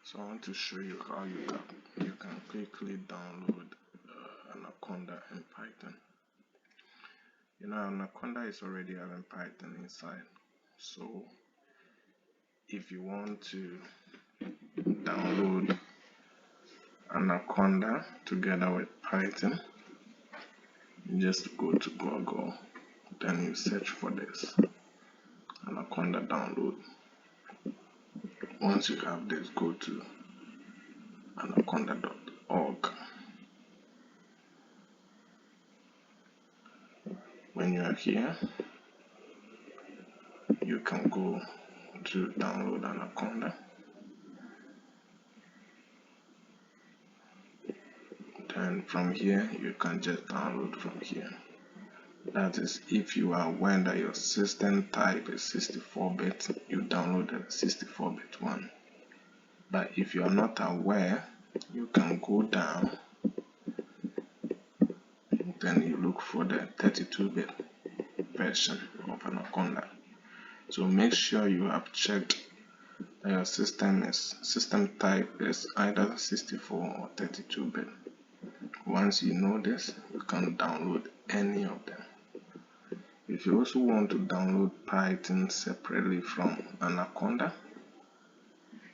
So I want to show you how you can quickly download Anaconda in Python. You know, Anaconda is already having Python inside. So if you want to download Anaconda together with Python, you just go to Google, then you search for this Anaconda download. Once you have this, go to anaconda.org. When you are here, you can go to download Anaconda. Then from here, you can just download from here. That is, if you are aware that your system type is 64-bit, you download the 64-bit one. But if you are not aware, you can go down, then you look for the 32-bit version of Anaconda. So make sure you have checked that your system type is either 64 or 32-bit. Once you know this, you can download any of them. If you also want to download Python separately from Anaconda,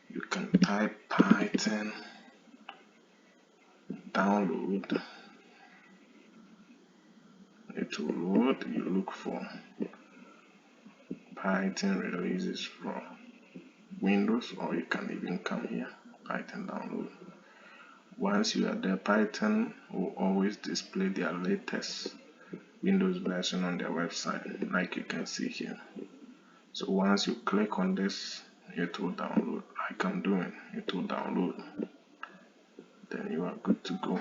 you can type Python download. It will load. You look for Python releases for Windows, or you can even come here, Python download. Once you are there, Python will always display their latest Windows version on their website, like you can see here. So once you click on this, it will download, like I'm doing. It will download, then you are good to go.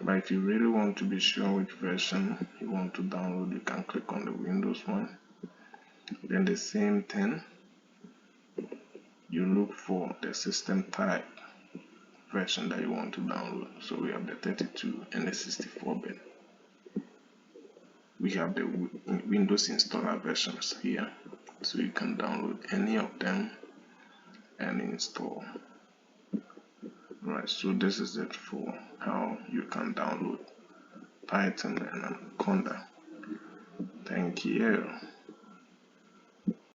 But if you really want to be sure which version you want to download, you can click on the Windows one. Then the same thing, you look for the system type version that you want to download. So we have the 32 and the 64-bit. We have the Windows installer versions here, so you can download any of them and install. Right, so this is it for how you can download Python and Anaconda. Thank you.